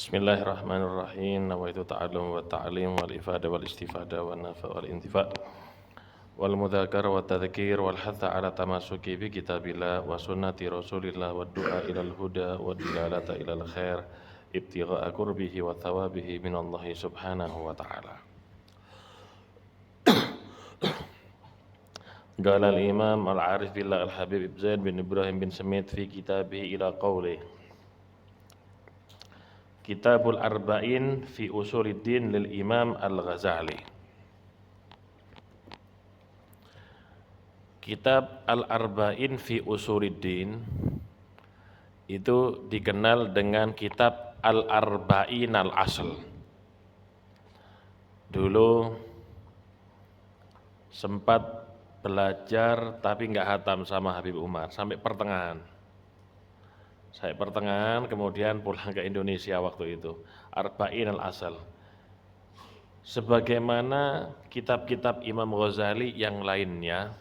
Bismillahirrahmanirrahim. Nawaitu ta'allum wa ta'lim wal ifada wal istifada wal nafa wal intifa wal mudhakara wa tadhkir wal hatha ala tamasuki bi kitabillah wa sunnati rasulillah wa du'a ilal huda wa dilalata ilal khair ibtigha'a qurbihi wa thawabihi minallahi subhanahu wa ta'ala. Qala al-imam al-arif billah al-habib Zaid bin Ibrahim bin Samit fi kitabihi ila qawlih Kitabul Arba'in fi Usuluddin lil Imam Al-Ghazali. Kitab Al-Arba'in fi Usuluddin itu dikenal dengan kitab Al-Arba'in Al-Asl. Dulu sempat belajar tapi nggak hatam sama Habib Umar sampai pertengahan. Saya pertengahan kemudian pulang ke Indonesia waktu itu. Arba'in al-Asal. Sebagaimana kitab-kitab Imam Ghazali yang lainnya,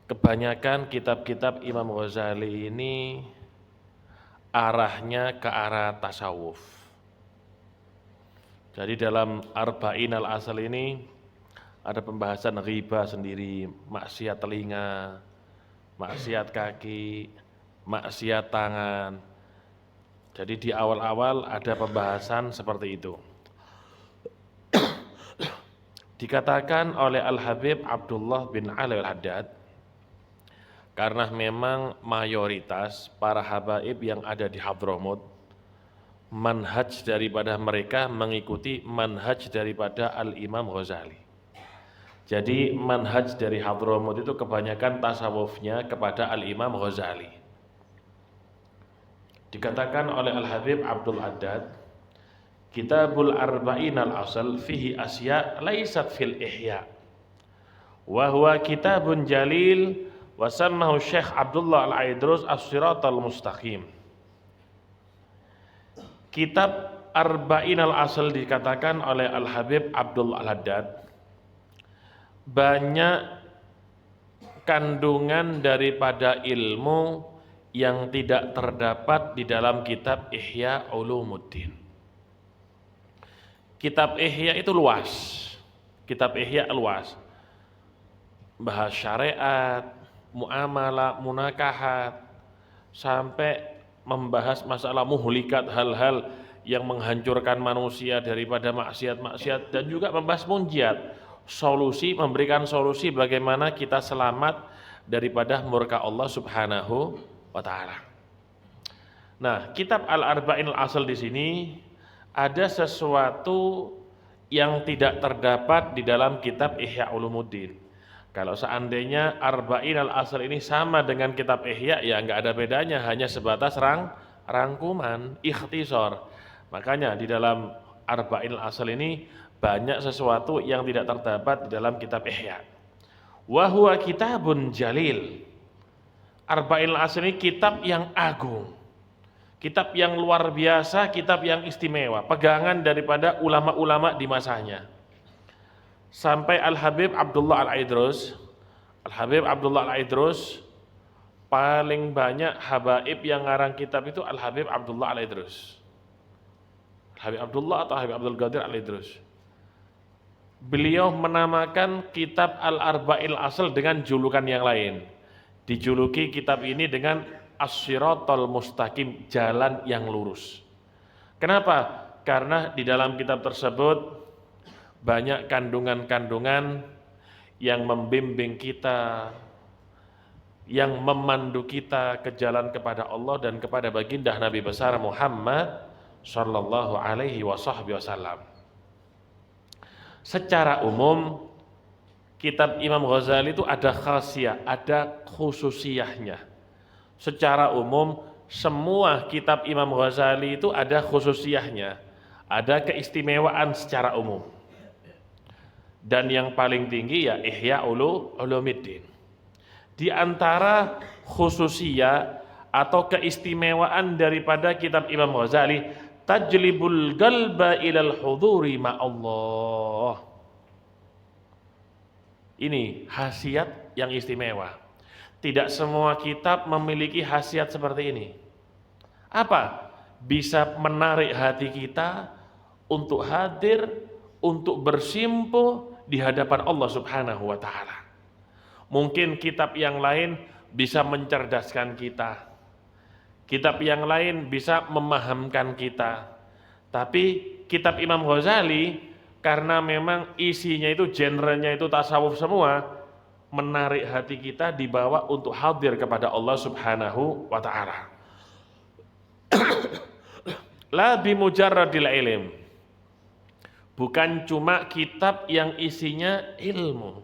kebanyakan kitab-kitab Imam Ghazali ini arahnya ke arah tasawuf. Jadi dalam Arba'in al-Asal ini ada pembahasan riba sendiri, maksiat telinga, maksiat kaki, maksiat tangan. Jadi di awal-awal ada pembahasan seperti itu. Dikatakan oleh Al-Habib Abdullah bin Ali Al-Haddad, karena memang mayoritas para habaib yang ada di Hadramut, manhaj daripada mereka mengikuti manhaj daripada Al-Imam Ghazali. Jadi manhaj dari Hadramut itu kebanyakan tasawufnya kepada Al-Imam Ghazali. Dikatakan oleh Al-Habib Abdul Haddad, Kitabul Arba'in al-Asal fihi asya laisat fil ihya wa huwa kitabun jalil wa sammahu Syekh Abdullah Al-Aidrus as-siratal mustaqim. Kitab Arba'in al-Asal dikatakan oleh Al-Habib Abdul Haddad banyak kandungan daripada ilmu yang tidak terdapat di dalam kitab Ihya Ulumuddin. Kitab Ihya itu luas. Kitab Ihya luas. Bahas syariat, muamalah, munakahat, sampai membahas masalah muhlikat, hal-hal yang menghancurkan manusia daripada maksiat-maksiat, dan juga membahas munjiat, solusi, memberikan solusi bagaimana kita selamat daripada murka Allah Subhanahu wa ta'ala. Nah, kitab Al-Arba'in al-Asal di sini ada sesuatu yang tidak terdapat di dalam kitab Ihya Ulumuddin. Kalau seandainya Arba'in al-Asal ini sama dengan kitab Ihya, ya nggak ada bedanya, hanya sebatas rangkuman, ikhtisar. Makanya di dalam Arba'in al-Asal ini banyak sesuatu yang tidak terdapat di dalam kitab Ihya. Wa huwa kitabun jalil. Arba'in al-Asal ini kitab yang agung, kitab yang luar biasa, kitab yang istimewa, pegangan daripada ulama-ulama di masanya. Sampai Al-Habib Abdullah Al-Aidrus, paling banyak habaib yang ngarang kitab itu Al-Habib Abdullah Al-Aidrus. Habib Abdullah atau Habib Abdul Qadir Al-Aidrus. Beliau menamakan kitab Al-Arba'in al-Asal dengan julukan yang lain. Dijuluki kitab ini dengan As-Siratal Mustaqim, jalan yang lurus. Kenapa? Karena di dalam kitab tersebut banyak kandungan-kandungan yang membimbing kita, yang memandu kita ke jalan kepada Allah dan kepada baginda Nabi besar Muhammad sallallahu alaihi wasallam. Secara umum kitab Imam Ghazali itu ada khasiyah, ada khususiyahnya. Secara umum semua kitab Imam Ghazali itu ada khususiyahnya, ada keistimewaan secara umum. Dan yang paling tinggi ya Ihya Ulumuddin. Di antara khususiyah atau keistimewaan daripada kitab Imam Ghazali, tajlibul qalba ilal huduri ma'allah. Ini khasiat yang istimewa. Tidak semua kitab memiliki khasiat seperti ini. Apa? Bisa menarik hati kita untuk hadir, untuk bersimpuh di hadapan Allah Subhanahu wa taala. Mungkin kitab yang lain bisa mencerdaskan kita. Kitab yang lain bisa memahamkan kita. Tapi kitab Imam Ghazali karena memang isinya itu genrenya itu tasawuf semua, menarik hati kita dibawa untuk hadir kepada Allah Subhanahu wa taala. La bimujarradil ilm. Bukan cuma kitab yang isinya ilmu.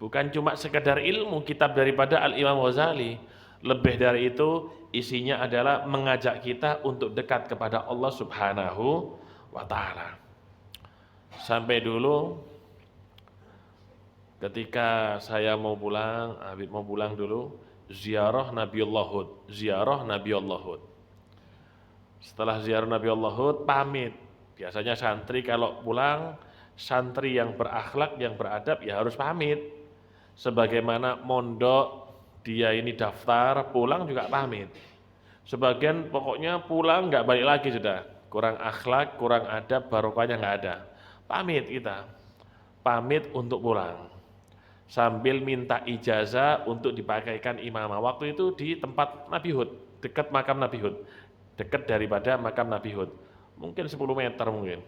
Bukan cuma sekedar ilmu kitab daripada Al-Imam Ghazali. Lebih dari itu, isinya adalah mengajak kita untuk dekat kepada Allah Subhanahu wa taala. Sampai dulu ketika saya mau pulang, Habib mau pulang dulu, ziarah Nabiullah Hud, ziarah Nabiullah Hud. Setelah ziarah Nabiullah Hud, pamit. Biasanya santri kalau pulang, santri yang berakhlak, yang beradab ya harus pamit. Sebagaimana mondok dia ini daftar, pulang juga pamit. Sebagian pokoknya pulang nggak balik lagi sudah. Kurang akhlak, kurang adab, barokahnya nggak ada. Pamit kita. Pamit untuk pulang. Sambil minta ijazah untuk dipakaikan imamah. Waktu itu di tempat Nabi Hud, dekat makam Nabi Hud. Dekat daripada makam Nabi Hud. Mungkin 10 meter mungkin.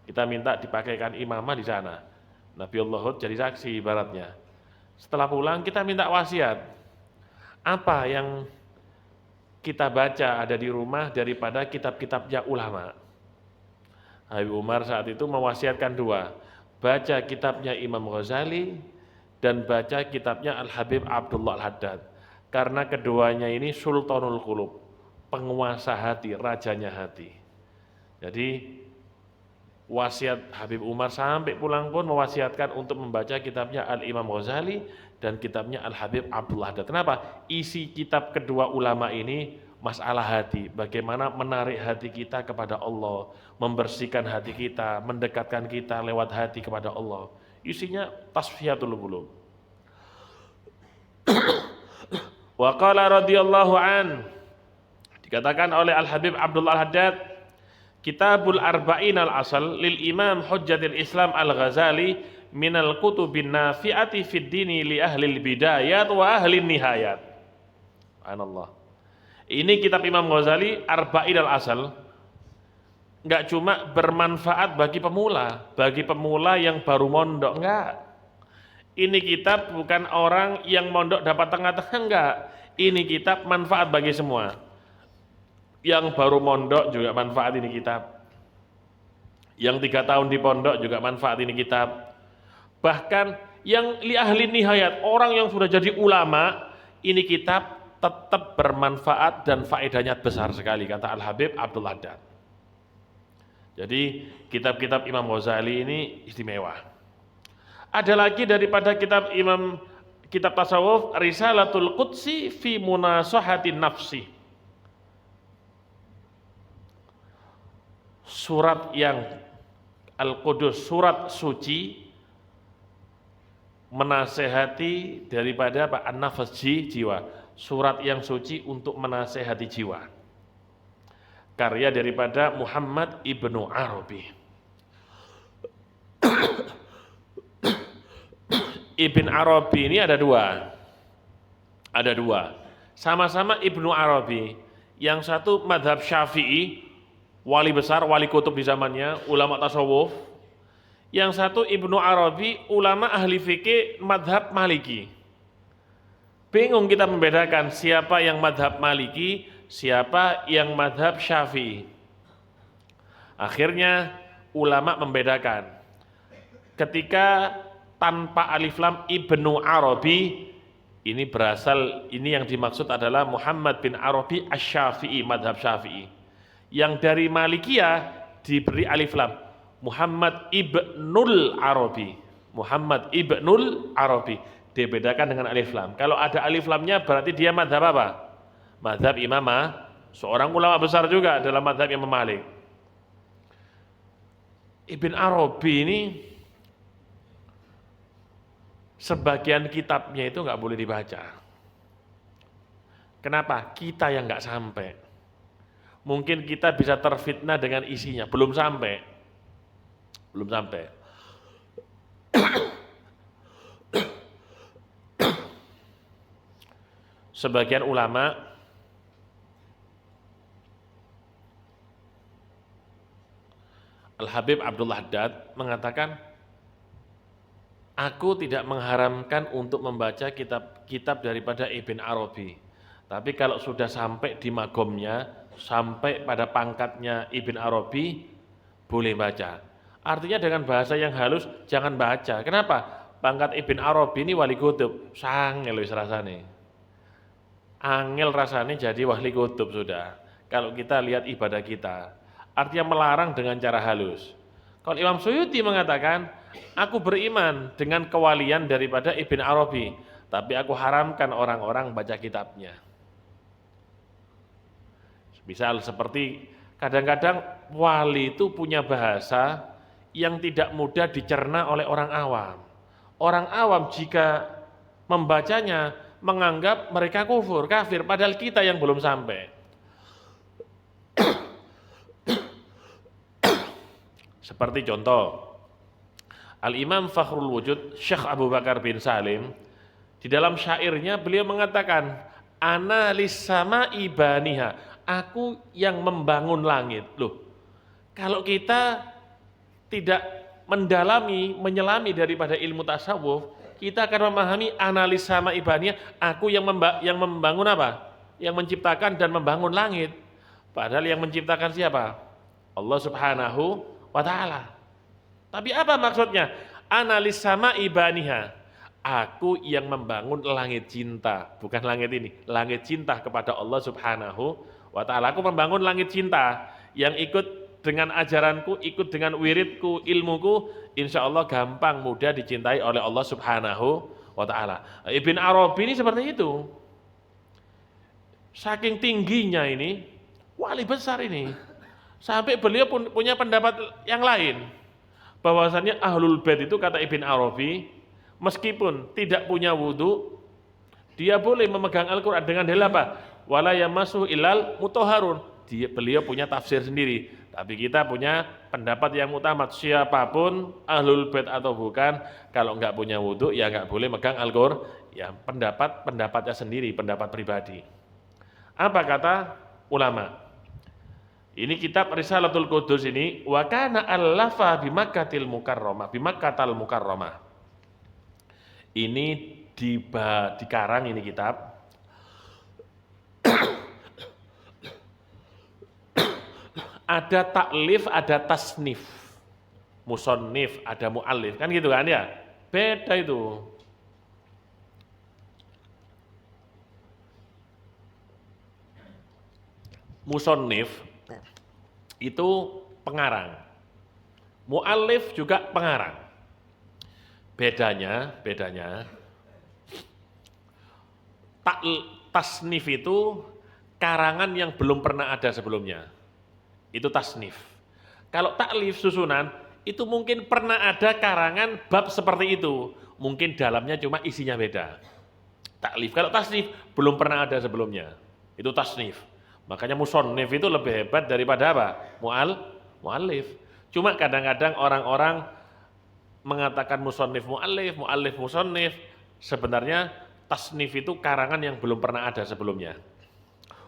Kita minta dipakaikan imamah di sana. Nabiullah Hud jadi saksi ibaratnya. Setelah pulang kita minta wasiat. Apa yang kita baca ada di rumah daripada kitab-kitabnya ulama. Habib Umar saat itu mewasiatkan 2. Baca kitabnya Imam Ghazali dan baca kitabnya Al-Habib Abdullah Al-Haddad. Karena keduanya ini sultanul qulub, penguasa hati, rajanya hati. Jadi wasiat Habib Umar sampai pulang pun mewasiatkan untuk membaca kitabnya Al-Imam Ghazali dan kitabnya Al-Habib Abdullah Haddad. Kenapa? Isi kitab kedua ulama ini masalah hati, bagaimana menarik hati kita kepada Allah, membersihkan hati kita, mendekatkan kita lewat hati kepada Allah. Isinya tasfiyatul qulub. Wa qala radhiyallahu an, dikatakan oleh Al-Habib Abdullah Haddad, Kitabul Arba'in al-Asal lil Imam Hujjatul Islam Al-Ghazali minal kutubin nafi'ati fid dini li ahlil bidayat wa ahlin nihayat. Subhanallah. Ini kitab Imam Ghazali Arba'in al-Asal, enggak cuma bermanfaat bagi pemula yang baru mondok, enggak. Ini kitab bukan orang yang mondok dapat tengah-tengah, enggak. Ini kitab manfaat bagi semua. Yang baru mondok juga manfaat ini kitab. Yang 3 tahun di pondok juga manfaat ini kitab. Bahkan yang li ahli nihayat, orang yang sudah jadi ulama, ini kitab tetap bermanfaat dan faedahnya besar sekali, kata Al-Habib Abdullah Haddad. Jadi kitab-kitab Imam Ghazali ini istimewa. Ada lagi daripada kitab tasawuf, Risalatul Qudsi fi Munasahatin Nafsi. Surat yang Al-Qudus, surat suci menasehati daripada an-nafs, jiwa. Surat yang suci untuk menasehati jiwa. Karya daripada Muhammad Ibnu Arabi. Ibn Arabi ini ada dua. Sama-sama Ibnu Arabi. Yang satu madhab Syafi'i, wali besar, wali kutub di zamannya, ulama tasawuf. Yang satu Ibnu Arabi, ulama ahli fikih madhab Maliki. Bingung kita membedakan siapa yang madhab Maliki, siapa yang madhab Syafi'i. Akhirnya ulama membedakan. Ketika tanpa alif lam Ibnu Arabi, ini yang dimaksud adalah Muhammad bin Arabi Asy-Syafi'i, madhab Syafi'i. Yang dari Malikiyah diberi alif lam, Muhammad Ibnul Arabi. Muhammad Ibnul Arabi dibedakan dengan alif lam. Kalau ada alif lamnya berarti dia madhab apa? Madhab imamah, seorang ulama besar juga dalam madhab Imam Malik. Ibn Arabi ini sebagian kitabnya itu nggak boleh dibaca. Kenapa? Kita yang nggak sampai. Mungkin kita bisa terfitnah dengan isinya, belum sampai. Belum sampai. Sebagian ulama Al-Habib Abdullah Haddad mengatakan, aku tidak mengharamkan untuk membaca kitab-kitab daripada Ibn Arabi. Tapi kalau sudah sampai di magomnya, sampai pada pangkatnya Ibn Arabi, boleh baca. Artinya dengan bahasa yang halus, jangan baca. Kenapa? Pangkat Ibn Arabi ini wali kutub, sangel wis rasane. Angel rasanya jadi wali kutub sudah. Kalau kita lihat ibadah kita, artinya melarang dengan cara halus. Kalau Imam Suyuti mengatakan, aku beriman dengan kewalian daripada Ibn Arabi, tapi aku haramkan orang-orang baca kitabnya. Misal seperti kadang-kadang wali itu punya bahasa yang tidak mudah dicerna oleh orang awam. Orang awam jika membacanya menganggap mereka kafir, padahal kita yang belum sampai. Seperti contoh, Al-Imam Fakhrul Wujud Syekh Abu Bakar bin Salim, di dalam syairnya beliau mengatakan, ana lis-sama'i baniha, aku yang membangun langit. Loh, kalau kita tidak mendalami, menyelami daripada ilmu tasawuf, kita akan memahami analis sama ibaniah, aku yang membangun apa? Yang menciptakan dan membangun langit. Padahal yang menciptakan siapa? Allah Subhanahu wa ta'ala. Tapi apa maksudnya? Analis sama ibaniha, aku yang membangun langit cinta, bukan langit ini, langit cinta kepada Allah Subhanahu wa ta'ala. Aku membangun langit cinta yang ikut dengan ajaranku, ikut dengan wiridku, ilmuku, insya Allah gampang, mudah dicintai oleh Allah Subhanahu wa ta'ala. Ibn Arabi ini seperti itu. Saking tingginya ini, wali besar ini, sampai beliau pun punya pendapat yang lain, bahwasannya Ahlul Bait itu, kata Ibn Arabi, meskipun tidak punya wudu, dia boleh memegang Al-Quran dengan dalil apa? Wala yamassuhu illal mutahharun. Beliau punya tafsir sendiri, tapi kita punya pendapat yang mutamat, siapapun Ahlul Bait atau bukan, kalau nggak punya wudhu ya nggak boleh megang Al-Quran. Ya pendapatnya sendiri, pendapat pribadi. Apa kata ulama? Ini kitab Risalatul Qudus ini, wa kana allafa bi Makkatil Mukarramah, bi Makkatal Mukarramah. Ini dikarang ini kitab. Ada taklif, ada tasnif, musonnif, ada mu'allif, kan gitu kan ya? Beda itu. Musonnif itu pengarang, mu'allif juga pengarang. Bedanya tasnif itu karangan yang belum pernah ada sebelumnya. Itu tasnif. Kalau taklif susunan, itu mungkin pernah ada karangan bab seperti itu, mungkin dalamnya cuma isinya beda. Taklif. Kalau tasnif belum pernah ada sebelumnya, itu tasnif. Makanya musonnif itu lebih hebat daripada apa? Mu'allif. Cuma kadang-kadang orang-orang mengatakan musonnif mu'allif, mu'allif musonnif, sebenarnya tasnif itu karangan yang belum pernah ada sebelumnya.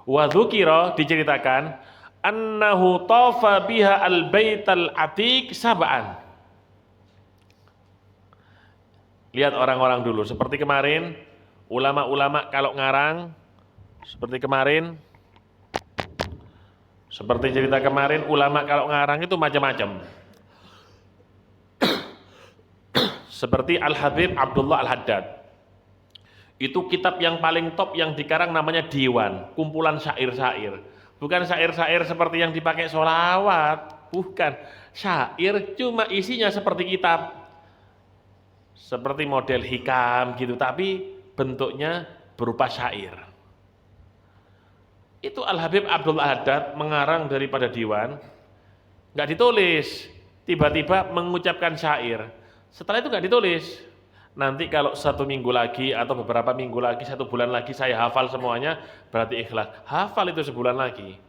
Wa dzukira, diceritakan, annahu tafa biha al-baital atiq sab'an. Lihat orang-orang dulu, seperti kemarin, ulama-ulama kalau ngarang, seperti kemarin, seperti cerita kemarin, ulama kalau ngarang itu macam-macam. Seperti Al-Habib Abdullah Al-Haddad. Itu kitab yang paling top yang dikarang namanya Diwan, kumpulan syair-syair. Bukan syair-syair seperti yang dipakai sholawat, bukan. Syair cuma isinya seperti kitab, seperti model hikam gitu, tapi bentuknya berupa syair. Itu Al-Habib Abdullah Haddad mengarang daripada Diwan, nggak ditulis, tiba-tiba mengucapkan syair. Setelah itu nggak ditulis. Nanti kalau 1 minggu lagi atau beberapa minggu lagi, 1 bulan lagi saya hafal semuanya, berarti ikhlas. Hafal itu sebulan lagi.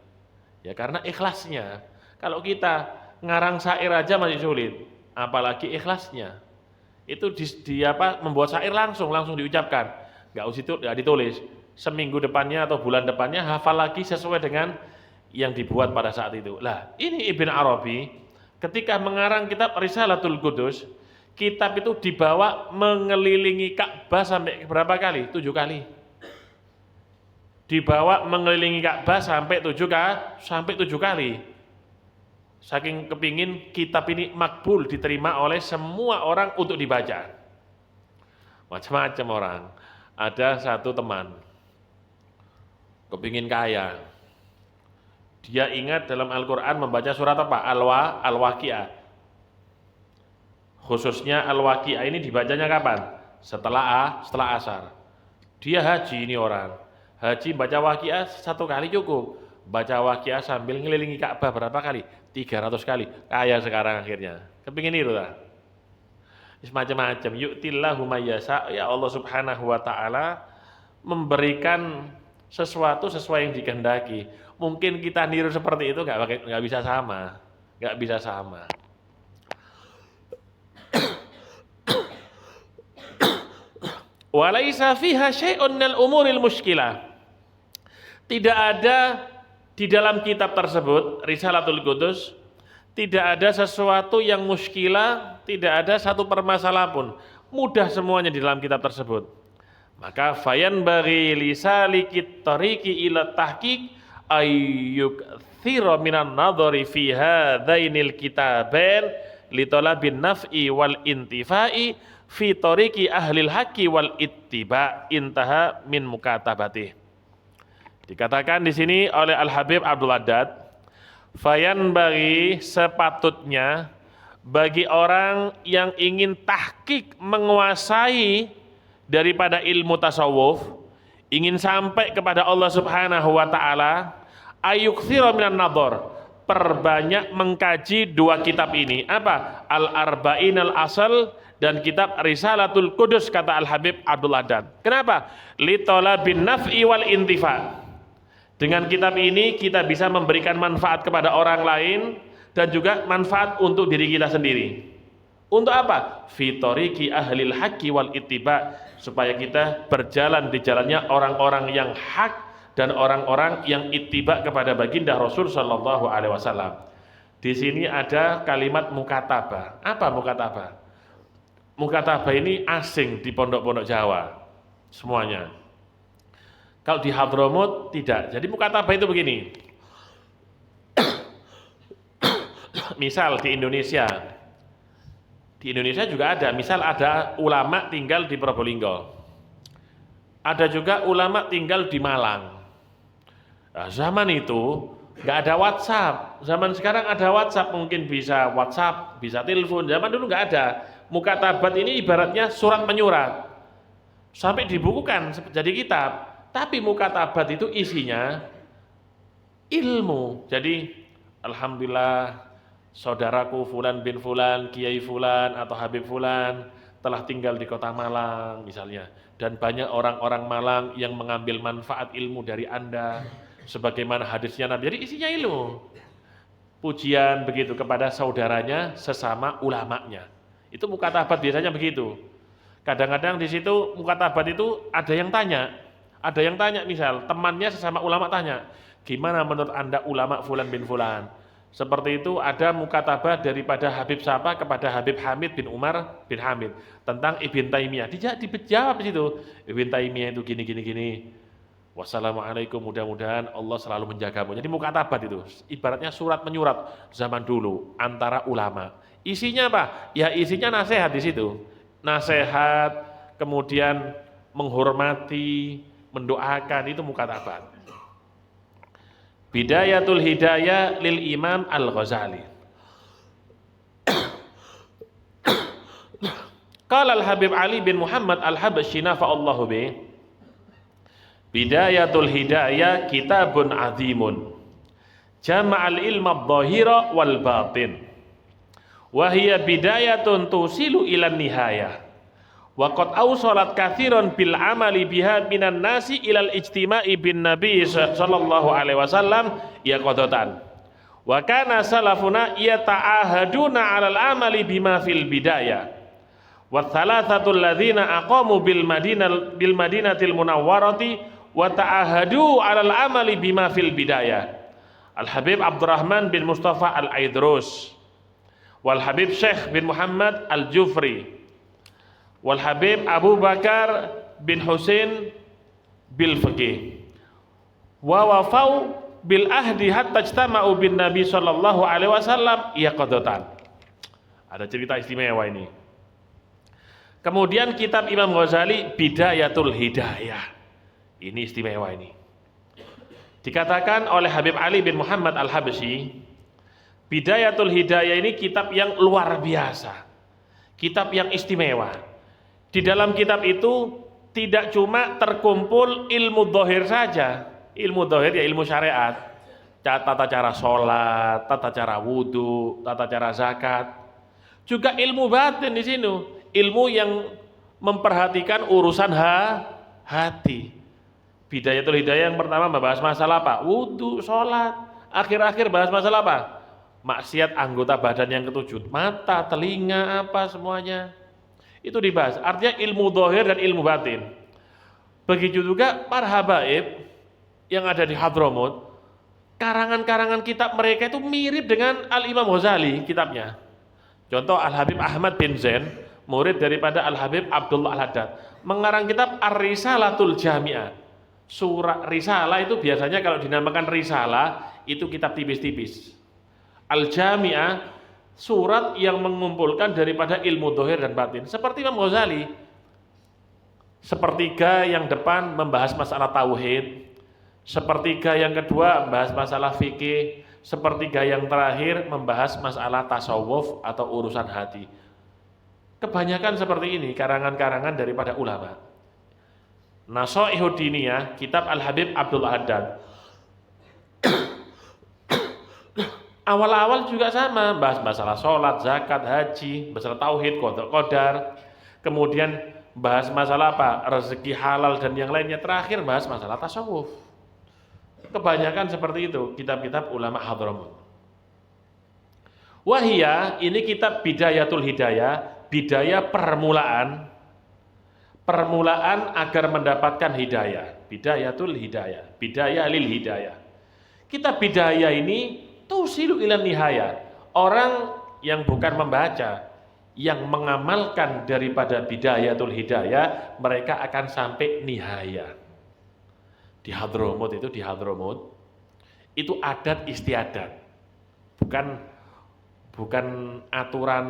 Ya karena ikhlasnya. Kalau kita ngarang syair aja masih sulit, apalagi ikhlasnya. Itu membuat syair langsung diucapkan, nggak ditulis. Seminggu depannya atau bulan depannya hafal lagi sesuai dengan yang dibuat pada saat itu. Lah, ini Ibn Arabi ketika mengarang kitab Risalatul Qudus, kitab itu dibawa mengelilingi Ka'bah sampai berapa kali? 7 kali. Dibawa mengelilingi Ka'bah sampai 7 kali. Saking kepingin kitab ini makbul, diterima oleh semua orang untuk dibaca. Macam-macam orang. Ada satu teman kepingin kaya. Dia ingat dalam Al-Quran membaca surat apa? Al-Waqi'ah. Khususnya Al-Waqi'ah ini dibacanya kapan? Setelah asar. Dia haji ini orang. Haji baca Waqi'ah 1 kali cukup. Baca Waqi'ah sambil ngelilingi Ka'bah berapa kali? 300 kali. Kaya sekarang akhirnya. Kepingin itu lah. Macam-macam. Yu'tillahu mayyasa. Ya Allah Subhanahu wa ta'ala memberikan sesuatu sesuai yang dikehendaki. Mungkin kita niru seperti itu nggak bisa sama. Nggak bisa sama. Walaisa fiha syai'un minal umuril mushkilah. Tidak ada di dalam kitab tersebut, Risalatul Qudus, tidak ada sesuatu yang muskilah, tidak ada satu permasalahan pun. Mudah semuanya di dalam kitab tersebut. Maka fayan bagi lisalikit tariqi ila tahqiq ayyukthira minan nadhari fi hadainil kitabain li talabin naf'i wal intifai fi tariqi ahlil haqqi wal ittiba, intaha min mukatabati. Dikatakan di sini oleh Al-Habib Abdul Haddad, fayan bagi sepatutnya bagi orang yang ingin tahqiq, menguasai daripada ilmu tasawuf, ingin sampai kepada Allah Subhanahu wa ta'ala, ayukthira minan nadhar, perbanyak mengkaji 2 kitab ini. Apa? Al-Arba'in al-Asal dan kitab Risalatul Qudus, kata Al-Habib Abdul Haddad. Kenapa? Litolabin naf'i wal intifa. Dengan kitab ini kita bisa memberikan manfaat kepada orang lain dan juga manfaat untuk diri kita sendiri. Untuk apa? Fitoriki ahlil haqqi wal ittiba, supaya kita berjalan di jalannya orang-orang yang hak dan orang-orang yang ittiba kepada baginda Rasul sallallahu alaihi wasallam. Di sini ada kalimat mukatabah. Apa mukatabah? Mukatabah ini asing di pondok-pondok Jawa semuanya. Kalau di Hadramut tidak. Jadi mukatabah itu begini. Misal di Indonesia juga ada. Misal ada ulama tinggal di Probolinggo. Ada juga ulama tinggal di Malang. Nah, zaman itu nggak ada WhatsApp. Zaman sekarang ada WhatsApp, mungkin bisa WhatsApp, bisa telepon. Zaman dulu nggak ada. Mukatabat ini ibaratnya surat menyurat. Sampai dibukukan jadi kitab. Tapi mukatabat itu isinya ilmu. Jadi alhamdulillah saudaraku fulan bin fulan, kiai fulan atau habib fulan telah tinggal di kota Malang misalnya, dan banyak orang-orang Malang yang mengambil manfaat ilmu dari Anda sebagaimana hadisnya Nabi. Jadi isinya ilmu. Pujian begitu kepada saudaranya sesama ulamanya. Itu mukatabat biasanya begitu. Kadang-kadang di situ mukatabat itu ada yang tanya. Ada yang tanya, misal temannya sesama ulama tanya, gimana menurut Anda ulama fulan bin fulan? Seperti itu ada mukatabah daripada Habib Sapa kepada Habib Hamid bin Umar bin Hamid tentang Ibn Taimiyah. Dijawab di situ, Ibn Taimiyah itu gini. Wassalamualaikum, mudah-mudahan Allah selalu menjagamu. Jadi mukatabat itu ibaratnya surat menyurat zaman dulu antara ulama. Isinya apa? Ya isinya nasihat di situ. Nasihat, kemudian menghormati, mendoakan, itu mukatabat. Bidayatul Hidayah lil Imam Al-Ghazali. Qala Al-Habib Ali bin Muhammad Al-Habsyi nafa'allahu bih. Bidayatul Hidayah kitabun azimun. Jama'al ilma adh-dhahira wal batin. Wa hiya bidayatun tusilu ila nihayah. Wa qad awsalat katsiran bil amali biha minan nasi ilal ijtima'i bin nabi sallallahu alaihi wasallam yaqadatan. Wa kana salafuna yata'ahaduna 'alal amali bima fil bidayah. Wa thalathatul ladzina aqamu bil madinatil munawwarati wa ta'ahadu 'alal amali bima fil bidayah. Al Habib Abdurrahman bin Mustafa Al Aidrus, wal Habib Syekh bin Muhammad Al Jufri, wal Habib Abu Bakar bin Husain bil Fiqih. Wa wafau bil ahdi hatta ijtama'u bin Nabi sallallahu alaihi wasallam yaqadatan. Ada cerita istimewa ini. Kemudian kitab Imam Ghazali Bidayatul Hidayah. Ini istimewa ini. Dikatakan oleh Habib Ali bin Muhammad Al-Habsyi, Bidayatul Hidayah ini kitab yang luar biasa. Kitab yang istimewa. Di dalam kitab itu tidak cuma terkumpul ilmu dhahir saja. Ilmu dhahir ya ilmu syariat, tata cara sholat, tata cara wudhu, tata cara zakat. Juga ilmu batin di sini, ilmu yang memperhatikan urusan hati. Bidayatul Hidayah yang pertama membahas masalah apa? Wudhu, sholat. Akhir-akhir bahas masalah apa? Maksiat anggota badan yang ketujuh, mata, telinga, apa semuanya. Itu dibahas. Artinya ilmu dhahir dan ilmu batin. Begitu juga para habaib yang ada di Hadramut, karangan-karangan kitab mereka itu mirip dengan Al-Imam Ghazali kitabnya. Contoh Al-Habib Ahmad bin Zain, murid daripada Al-Habib Abdullah Al-Haddad, mengarang kitab Ar-Risalatul Jami'ah. Surah Risalah itu biasanya kalau dinamakan Risalah itu kitab tipis-tipis. Al-Jami'ah surat yang mengumpulkan daripada ilmu dhahir dan batin. Seperti Imam Ghazali, sepertiga yang depan membahas masalah tauhid, sepertiga yang kedua membahas masalah fikih, sepertiga yang terakhir membahas masalah tasawuf atau urusan hati. Kebanyakan seperti ini karangan-karangan daripada ulama. Nasaihud Diniyah, kitab Al-Habib Abdul Haddad. Awal-awal juga sama, bahas masalah sholat, zakat, haji, masalah tauhid, qadar. Kemudian bahas masalah apa? Rezeki halal dan yang lainnya. Terakhir bahas masalah tasawuf. Kebanyakan seperti itu kitab-kitab ulama Hadramut. Wahia, ini kitab Bidayatul Hidayah, bidayah permulaan agar mendapatkan hidayah. Bidayatul Hidayah, bidayah lil hidayah. Kitab bidayah ini tusilu ila nihayah. Orang yang bukan membaca, yang mengamalkan daripada Bidayatul Hidayah, mereka akan sampai nihayah. Di Hadramut itu adat istiadat, bukan aturan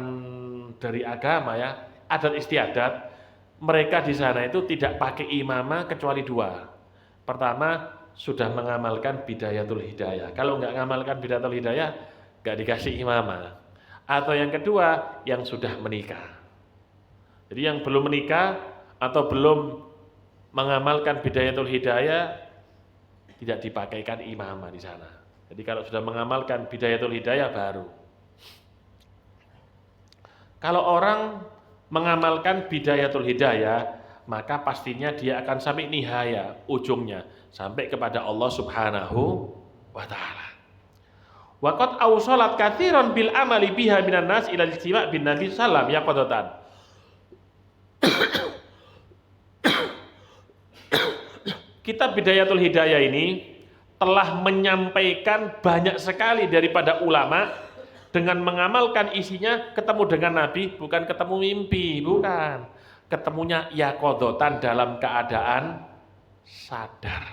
dari agama ya, adat istiadat. Mereka di sana itu tidak pakai imamah kecuali dua. Pertama, sudah mengamalkan Bidayatul Hidayah. Kalau nggak mengamalkan Bidayatul Hidayah, nggak dikasih imamah. Atau yang kedua, yang sudah menikah. Jadi yang belum menikah atau belum mengamalkan Bidayatul Hidayah, tidak dipakaikan imamah di sana. Jadi kalau sudah mengamalkan Bidayatul Hidayah baru. Kalau orang mengamalkan Bidayatul Hidayah, maka pastinya dia akan sampai nihaya, ujungnya, sampai kepada Allah Subhanahu wa taala. Wa qad awsalat katsiran bil amali biha minan nas ila ijtima' bin Nabi sallam yaqadatan. Kitab Bidayatul Hidayah ini telah menyampaikan banyak sekali daripada ulama dengan mengamalkan isinya, ketemu dengan Nabi, bukan ketemu mimpi, bukan. Ketemunya yaqadatan dalam keadaan sadar.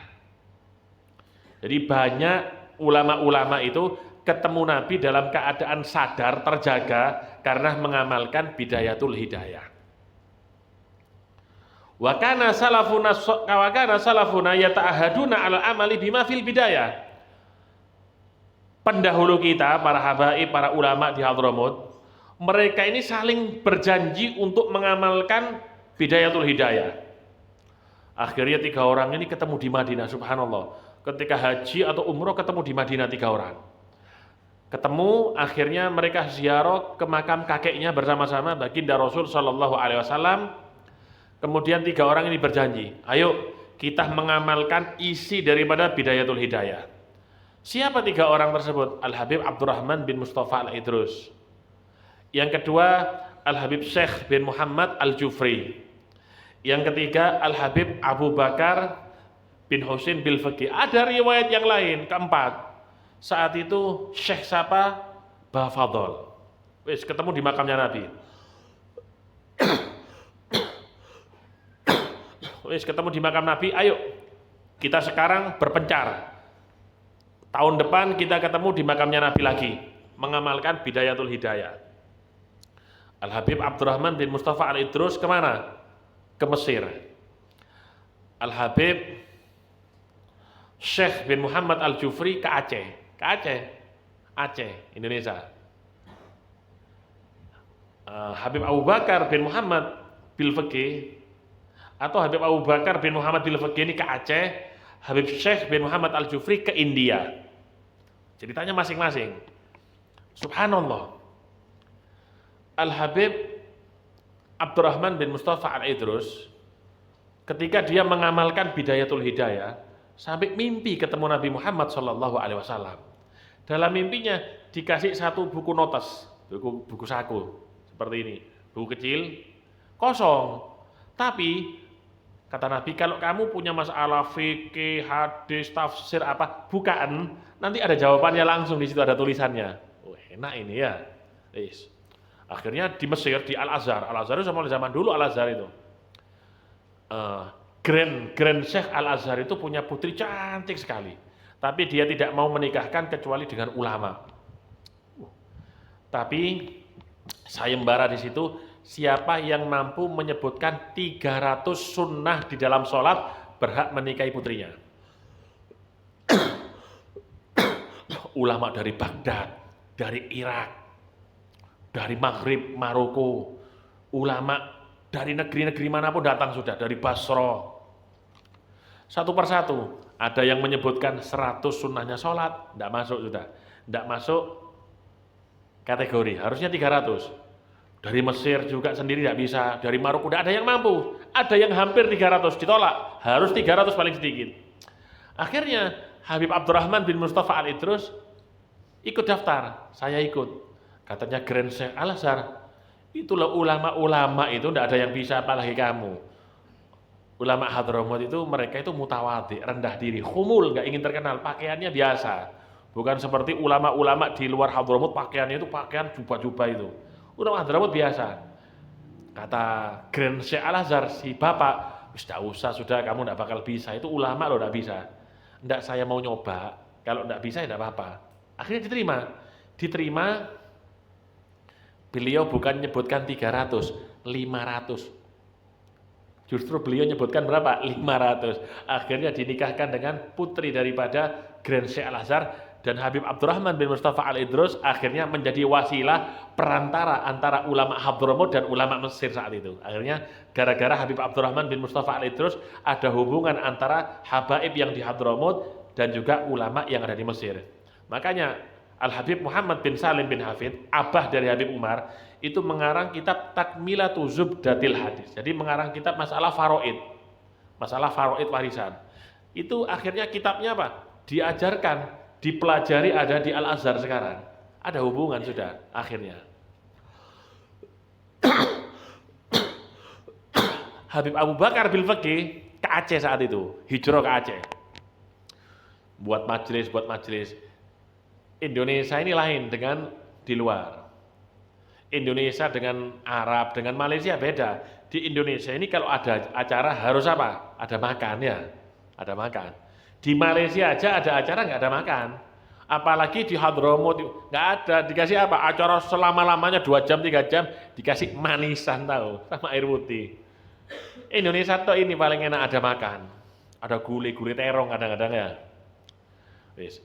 Jadi banyak ulama-ulama itu ketemu Nabi dalam keadaan sadar, terjaga karena mengamalkan Bidayatul Hidayah. Wa kana salafuna yata'ahaduna 'alal amali bima fil bidayah. Pendahulu kita, para habaib, para ulama di Hadramut, mereka ini saling berjanji untuk mengamalkan Bidayatul Hidayah. Akhirnya 3 orang ini ketemu di Madinah, subhanallah. Ketika haji atau umroh ketemu di Madinah 3 orang. Ketemu, akhirnya mereka ziarah ke makam kakeknya bersama-sama, baginda Rasul sallallahu alaihi wasallam. Kemudian 3 orang ini berjanji, ayo kita mengamalkan isi daripada Bidayatul Hidayah. Siapa 3 orang tersebut? Al-Habib Abdurrahman bin Mustafa Al-Idrus. Yang kedua, Al-Habib Syekh bin Muhammad Al-Jufri. Yang ketiga, Al-Habib Abu Bakar bin Husain bil Fiqih. Ada riwayat yang lain, keempat. Saat itu Syekh siapa? Bafadol. Wis ketemu di makamnya Nabi. Wis ketemu di makam Nabi, ayo kita sekarang berpencar. Tahun depan kita ketemu di makamnya Nabi lagi, mengamalkan Bidayatul Hidayah. Al-Habib Abdurrahman bin Mustafa Al-Idrus kemana? Ke Mesir. Al-Habib Syekh bin Muhammad Al-Jufri ke Aceh. Ke Aceh, Indonesia. Habib Abu Bakar bin Muhammad bil Fiqih atau Habib Abu Bakar bin Muhammad bil Fiqih ini ke Aceh, Habib Syekh bin Muhammad Al-Jufri ke India. Ceritanya masing-masing. Subhanallah. Al-Habib Abdurrahman bin Mustafa Al-Idrus ketika dia mengamalkan Bidayatul Hidayah sampai mimpi ketemu Nabi Muhammad SAW. Dalam mimpinya dikasih satu buku notes, buku saku seperti ini, buku kecil, kosong. Tapi kata Nabi, kalau kamu punya masalah fikih, hadis, tafsir apa, bukaan, nanti ada jawabannya langsung di situ, ada tulisannya. Oh, enak ini ya. Akhirnya di Mesir, di Al-Azhar. Al-Azhar itu sama zaman dulu Al-Azhar itu. Grand Syekh Al-Azhar itu punya putri cantik sekali. Tapi dia tidak mau menikahkan kecuali dengan ulama. Tapi sayembara di situ, siapa yang mampu menyebutkan 300 sunnah di dalam sholat berhak menikahi putrinya. Ulama dari Baghdad, dari Irak, dari Maghrib, Maroko, ulama dari negeri-negeri manapun datang sudah, dari Basra. Satu persatu, ada yang menyebutkan 100 sunnahnya sholat, tidak masuk sudah, tidak masuk kategori, harusnya 300. Dari Mesir juga sendiri tidak bisa, dari Maroko tidak ada yang mampu, ada yang hampir 300 ditolak, harus 300 paling sedikit. Akhirnya Habib Abdurrahman bin Mustafa Al-Idrus ikut daftar, saya ikut. Katanya Grand Syekh Al-Azhar, itulah ulama-ulama itu tidak ada yang bisa apalagi kamu. Ulama Hadramaut itu mereka itu mutawadhi, rendah diri, khumul, nggak ingin terkenal, pakaiannya biasa. Bukan seperti ulama-ulama di luar Hadramaut pakaiannya itu pakaian jubah-jubah itu. Ulama Hadramaut biasa. Kata Grand Syekh Al-Azhar, si bapak, tidak usah, sudah kamu tidak bakal bisa, itu ulama loh tidak bisa. Tidak, saya mau nyoba, kalau tidak bisa ya tidak apa-apa. Akhirnya diterima, beliau bukan menyebutkan 300, 500. Justru beliau menyebutkan berapa? 500. Akhirnya dinikahkan dengan putri daripada Grand Syekh Al-Azhar, dan Habib Abdurrahman bin Mustafa Al-Idrus akhirnya menjadi wasilah perantara antara ulama Hadramaut dan ulama Mesir saat itu. Akhirnya gara-gara Habib Abdurrahman bin Mustafa Al-Idrus ada hubungan antara habaib yang di Hadramaut dan juga ulama yang ada di Mesir. Makanya Al-Habib Muhammad bin Salim bin Hafid, abah dari Habib Umar, itu mengarang kitab Takmilatu Zubdatil Hadis. Jadi mengarang kitab masalah faraid warisan. Itu akhirnya kitabnya apa? Diajarkan, dipelajari, ada di Al-Azhar sekarang. Ada hubungan sudah akhirnya. Habib Abu Bakar bil Fiqih ke Aceh saat itu, hijrah ke Aceh. Buat majelis. Indonesia ini lain dengan di luar. Indonesia dengan Arab, dengan Malaysia beda. Di Indonesia ini kalau ada acara harus apa? Ada makan ya, ada makan. Di Malaysia aja ada acara nggak ada makan. Apalagi di Hadramaut nggak ada, dikasih apa? Acara selama-lamanya 2 jam, 3 jam, dikasih manisan tahu, sama air putih. Indonesia tuh ini paling enak ada makan. Ada gulai terong kadang-kadang ya. Wis.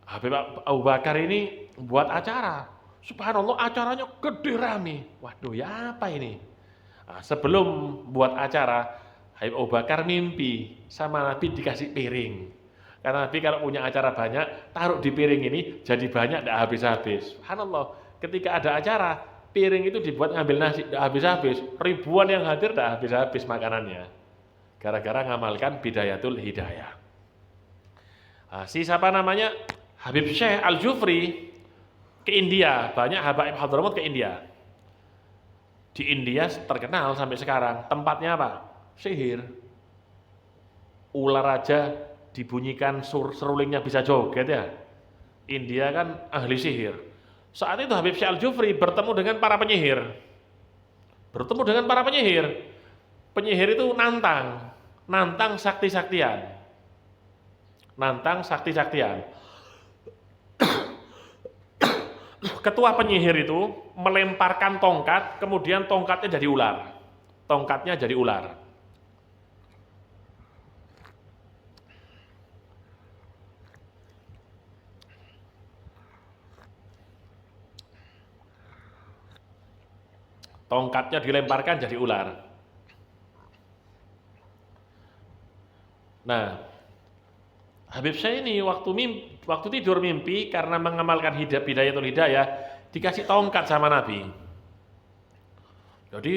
Habib Abu Bakar ini buat acara. Subhanallah, acaranya gede rame. Waduh, ya apa ini? Nah, sebelum buat acara, Habib Abu Bakar mimpi sama Nabi dikasih piring. Karena Nabi kalau punya acara banyak, taruh di piring ini jadi banyak, tidak habis-habis. Subhanallah, ketika ada acara, piring itu dibuat ngambil nasi, tidak habis-habis. Ribuan yang hadir tidak habis-habis makanannya. Gara-gara ngamalkan Bidayatul Hidayah. Si siapa namanya? Habib Syekh Al-Jufri ke India. Banyak habaib Hadramaut ke India. Di India terkenal sampai sekarang. Tempatnya apa? Sihir. Ular aja dibunyikan serulingnya bisa joget ya. India kan ahli sihir. Saat itu Habib Syekh Al-Jufri bertemu dengan para penyihir. Penyihir itu nantang sakti-saktian. Ketua penyihir itu melemparkan tongkat, kemudian tongkatnya jadi ular. Tongkatnya dilemparkan jadi ular. Nah, Habib Syekh ini waktu tidur mimpi karena mengamalkan Bidayatul Hidayah dikasih tongkat sama Nabi. Jadi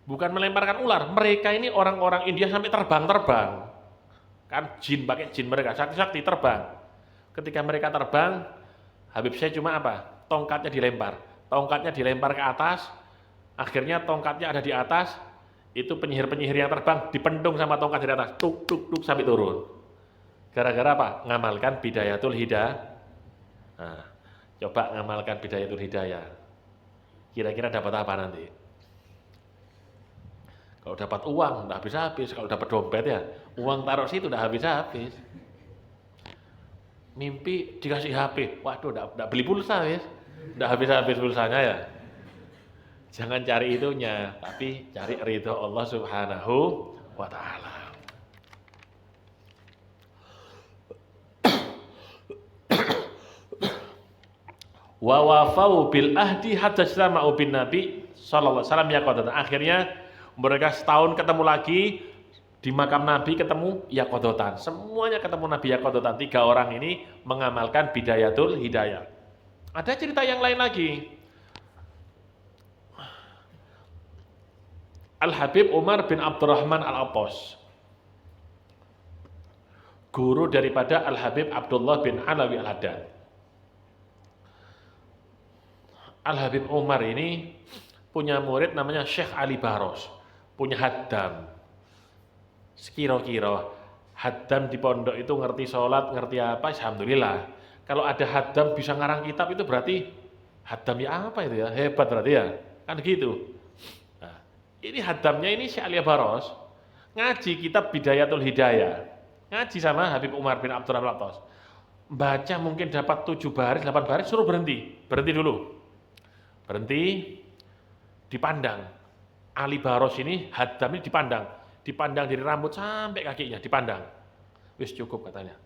bukan melemparkan ular, mereka ini orang-orang India sampai terbang. Kan pakai jin mereka, sakti-sakti terbang. Ketika mereka terbang, Habib Syekh cuma apa? Tongkatnya dilempar ke atas. Akhirnya tongkatnya ada di atas, itu penyihir-penyihir yang terbang dipendung sama tongkat di atas, tuk sampai turun. Gara-gara apa? Ngamalkan Bidayatul Hidayah. Nah, coba ngamalkan Bidayatul Hidayah. Kira-kira dapat apa nanti? Kalau dapat uang, udah habis-habis. Kalau dapat dompet ya, uang taruh situ udah habis-habis. Mimpi dikasih HP, waduh udah beli pulsa ya. Udah habis-habis pulsanya ya. Jangan cari itunya, tapi cari ridho Allah Subhanahu wa ta'ala. Wa wafau bil ahdi hatta jama'u bin Nabi sallallahu alaihi wasallam yaqadatan. Akhirnya mereka setahun ketemu lagi di makam Nabi, ketemu yaqadatan. Semuanya ketemu Nabi yaqadatan. 3 orang ini mengamalkan Bidayatul Hidayah. Ada cerita yang lain lagi. Al-Habib Umar bin Abdurrahman Al-Attas, guru daripada Al-Habib Abdullah bin Alawi Al-Haddad. Al-Habib Umar ini punya murid namanya Syekh Ali Baros, punya haddam. Sekira-kira haddam di pondok itu ngerti sholat, ngerti apa, alhamdulillah. Kalau ada haddam bisa ngarang kitab itu berarti haddam ya apa itu ya, hebat berarti ya, kan gitu. Ini haddamnya ini Syekh Ali Baros, ngaji kitab Bidayatul Hidayah, ngaji sama Habib Umar bin Abdurrahman Al-Attas. Baca mungkin dapat 7 baris, 8 baris, suruh berhenti dulu. Berhenti, dipandang. Ali Baros ini, haddam ini dipandang dari rambut sampai kakinya, dipandang. Wis cukup katanya.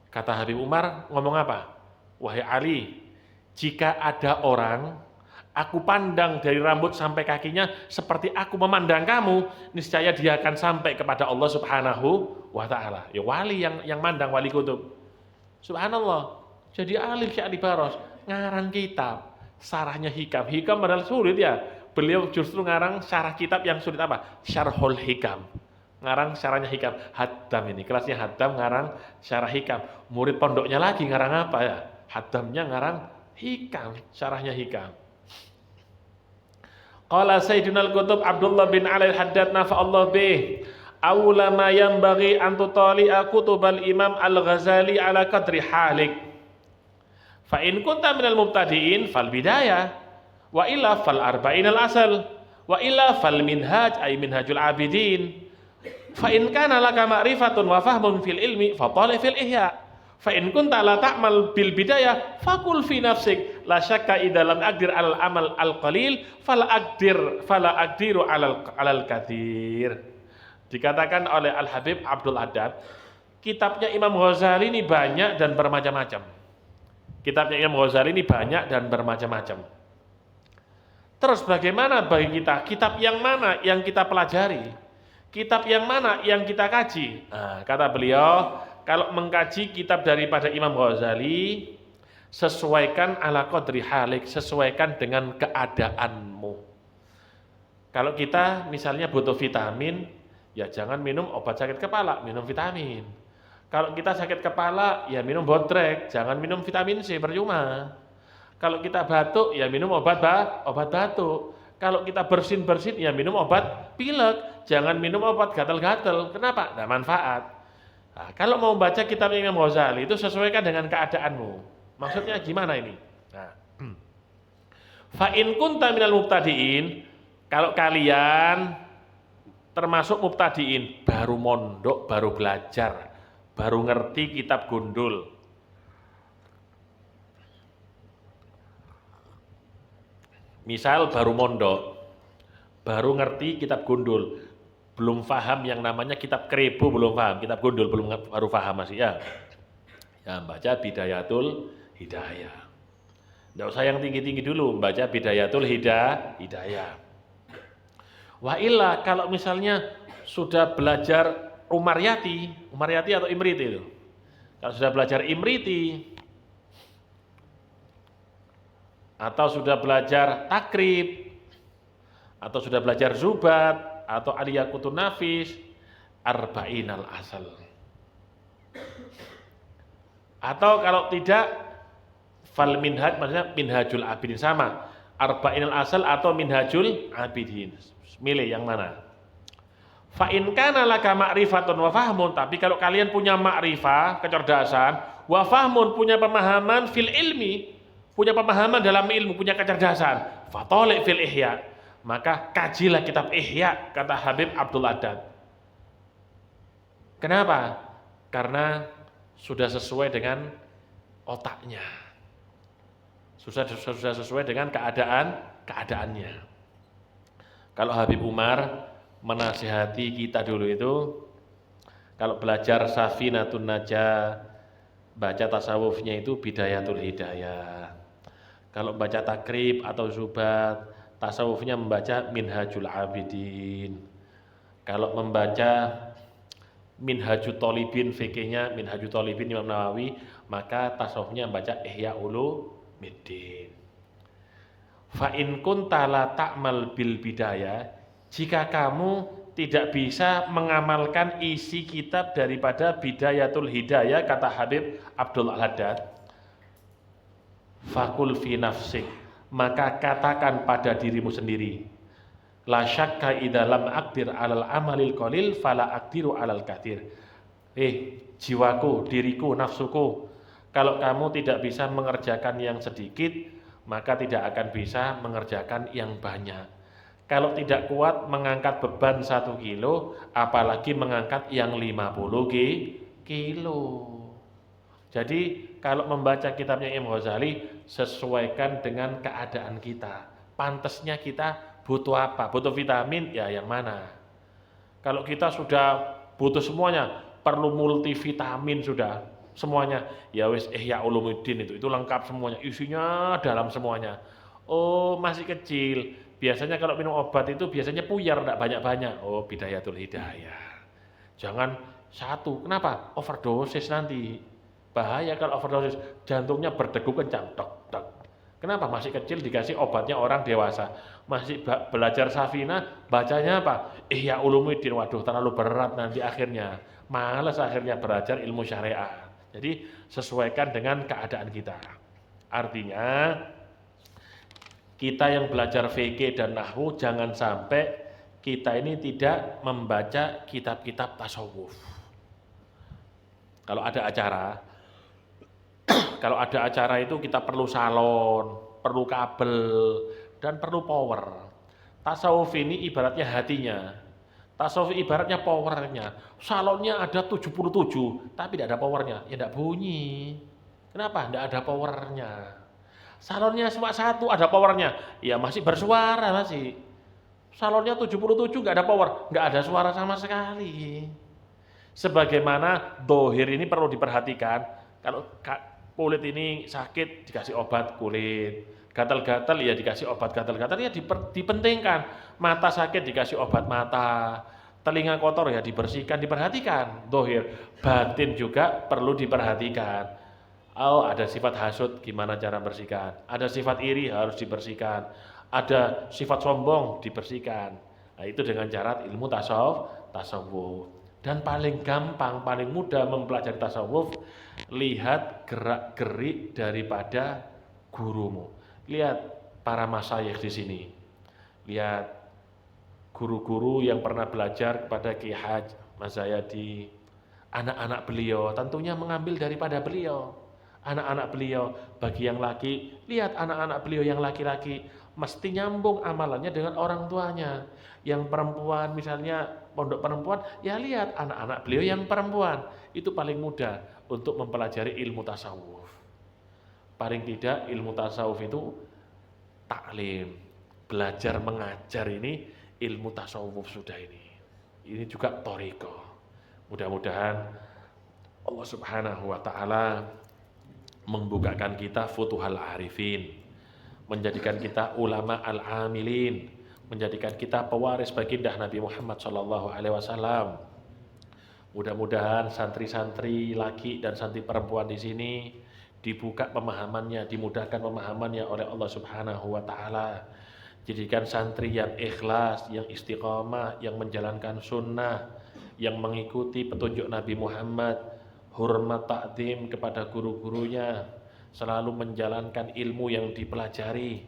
Kata Habib Umar, ngomong apa? Wahai Ali, jika ada orang aku pandang dari rambut sampai kakinya seperti aku memandang kamu, niscaya dia akan sampai kepada Allah Subhanahu wa ta'ala. Ya wali yang mandang, wali kutub. Subhanallah. Jadi alim Syekh Ali Baros ngarang kitab, syarahnya Hikam. Hikam padahal sulit ya. Beliau justru ngarang syarah kitab yang sulit apa? Syarhul Hikam. Ngarang syarahnya Hikam. Haddam ini, kelasnya Haddam ngarang syarah Hikam. Murid pondoknya lagi ngarang apa ya? Haddamnya ngarang Hikam, syarahnya Hikam. Qala Sayyidina Al-Qutub Abdullah bin Ali Al-Haddad nafa'allah bih, awla ma yanbaghi an tutali'a kutubal Imam Al-Ghazali ala qadri halik. Fa in kunta minal mubtadi'in fal bidayah, wa illa fal arba'in al-asal, wa illa fal minhaj ay minhajul abidin. Fa in kana laka ma'rifatun wa fahmun fil ilmi fa talib fil ihya. Fa in kunta la ta'mal bil bidayah faqul fi nafsik la syakka idza lam aqdir al amal al qalil fala aqdiru alal katsir. Dikatakan oleh Al Habib Abdul Haddad, kitabnya Imam Ghazali ini banyak dan bermacam-macam. Terus bagaimana bagi kita? Kitab yang mana yang kita pelajari? Kitab yang mana yang kita kaji? Nah, kata beliau, kalau mengkaji kitab daripada Imam Ghazali, Sesuaikan ala qadri halik, sesuaikan dengan keadaanmu. Kalau kita misalnya butuh vitamin, ya jangan minum obat sakit kepala, minum vitamin. Kalau kita sakit kepala, ya minum bodrek, jangan minum vitamin C, percuma. Kalau kita batuk, ya minum obat batuk. Kalau kita bersin-bersin, ya minum obat pilek, jangan minum obat gatal-gatal. Kenapa? Tidak manfaat. Nah, kalau mau baca kitab Imam Ghazali itu sesuaikan dengan keadaanmu. Maksudnya gimana ini? Nah, fa in kunta minal mubtadiin, kalau kalian termasuk mubtadiin, baru mondok, baru belajar, baru ngerti kitab gundul. Misal baru mondok, baru ngerti kitab gundul, belum paham yang namanya kitab Krebo, belum paham, kitab gundul baru paham masih ya. Ya baca Bidayatul Hidayah. Tidak usah yang tinggi-tinggi dulu, baca Bidayatul Hidayah. Wa illa kalau misalnya sudah belajar Umaryati atau Imriti itu. Kalau sudah belajar Imriti atau sudah belajar Takrib atau sudah belajar Zubat atau Aliyakutun Nafis, Arba'inal Asal. Atau kalau tidak fal minhaj, maksudnya Minhajul Abidin, sama Arba'inal Asal atau Minhajul Abidin. Milih yang mana? Fa in kana laka ma'rifatun wa fahmun, tapi kalau kalian punya ma'rifah, kecerdasan, wa fahmun, punya pemahaman fil ilmi, punya pemahaman dalam ilmu, punya kecerdasan, fatoliq fil ihya, maka kajilah kitab Ihya, kata Habib Abdul Haddad. Kenapa? Karena sudah sesuai dengan otaknya, sudah sesuai dengan keadaannya. Kalau Habib Umar menasihati kita dulu itu, kalau belajar Safinatun Najah, baca tasawufnya itu Bidayatul Hidayah. Kalau baca Takrib atau Zubat, tasawufnya membaca Minhajul Abidin. Kalau membaca Minhajul Thalibin, fikihnya Minhajul Thalibin Imam Nawawi, maka tasawufnya membaca Ihya Ulumuddin. Fa in kunta la ta'mal bil bidayah, jika kamu tidak bisa mengamalkan isi kitab daripada Bidayatul Hidayah, kata Habib Abdul Haddad, fakul fi nafsik, maka katakan pada dirimu sendiri, la syakka idza lam aqdir alal amalil qalil fala aqdiru alal katsir. Jiwaku, diriku, nafsuku, kalau kamu tidak bisa mengerjakan yang sedikit, maka tidak akan bisa mengerjakan yang banyak. Kalau tidak kuat mengangkat beban 1 kilo, apalagi mengangkat yang 50 kilo. Jadi kalau membaca kitabnya Imam Ghazali, sesuaikan dengan keadaan kita. Pantasnya kita butuh apa? Butuh vitamin, ya yang mana? Kalau kita sudah butuh semuanya, perlu multivitamin sudah, semuanya, ya wis Ihya Ulumuddin itu lengkap semuanya, isinya dalam semuanya. Oh masih kecil, biasanya kalau minum obat itu biasanya puyar, tidak banyak-banyak. Oh Bidayatul Hidayah, jangan satu. Kenapa? Overdosis nanti, bahaya kalau overdosis, jantungnya berdegup kencang, tok tok. Kenapa? Masih kecil dikasih obatnya orang dewasa. Masih belajar Safinah, bacanya apa? Ihya Ulumuddin, waduh terlalu berat nanti akhirnya, malas akhirnya belajar ilmu syariat. Jadi sesuaikan dengan keadaan kita. Artinya kita yang belajar fikih dan nahwu, jangan sampai kita ini tidak membaca kitab-kitab tasawuf. Kalau ada acara itu kita perlu salon, perlu kabel, dan perlu power. Tasawuf ini ibaratnya hatinya. Tasawuf ibaratnya powernya. Salonnya ada 77, tapi tidak ada powernya, ya tidak bunyi. Kenapa? Tidak ada powernya. Salonnya cuma 1, ada powernya, ya masih bersuara masih. Salonnya 77 nggak ada power, nggak ada suara sama sekali. Sebagaimana dohir ini perlu diperhatikan. Kalau kulit ini sakit dikasih obat kulit, gatal-gatal ya dikasih obat gatal-gatal, ya dipentingkan. Mata sakit dikasih obat mata, telinga kotor ya dibersihkan, diperhatikan. Dohir, batin juga perlu diperhatikan. Oh, ada sifat hasud, gimana cara bersihkan? Ada sifat iri, harus dibersihkan. Ada sifat sombong, dibersihkan. Nah, itu dengan cara ilmu tasawuf. Dan paling gampang, paling mudah mempelajari tasawuf, lihat gerak-gerik daripada gurumu. Lihat para masyayikh di sini. Lihat guru-guru yang pernah belajar kepada Ki Haj Mas Zayadi. Anak-anak beliau tentunya mengambil daripada beliau. Anak-anak beliau, bagi yang laki, lihat anak-anak beliau yang laki-laki, mesti nyambung amalannya dengan orang tuanya. Yang perempuan misalnya pondok perempuan, ya lihat anak-anak beliau yang perempuan. Itu paling mudah untuk mempelajari ilmu tasawuf. Paling tidak ilmu tasawuf itu taklim, belajar mengajar ini ilmu tasawuf sudah ini. Ini juga thariqah. Mudah-mudahan Allah Subhanahu wa taala membukakan kita futuhal arifin, menjadikan kita ulama al-amilin, menjadikan kita pewaris baginda Nabi Muhammad SAW. Mudah-mudahan santri-santri laki dan santri perempuan di sini dibuka pemahamannya, dimudahkan pemahamannya oleh Allah Subhanahu wa taala. Jadikan santri yang ikhlas, yang istiqamah, yang menjalankan sunnah, yang mengikuti petunjuk Nabi Muhammad, hormat takdim kepada guru-gurunya, selalu menjalankan ilmu yang dipelajari,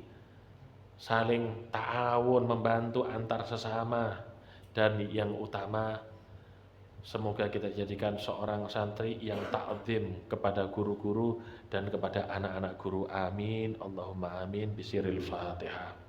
saling ta'awun, membantu antar sesama, dan yang utama, semoga kita jadikan seorang santri yang takdim kepada guru-guru dan kepada anak-anak guru. Amin. Allahumma amin. Bisiril Fatihah.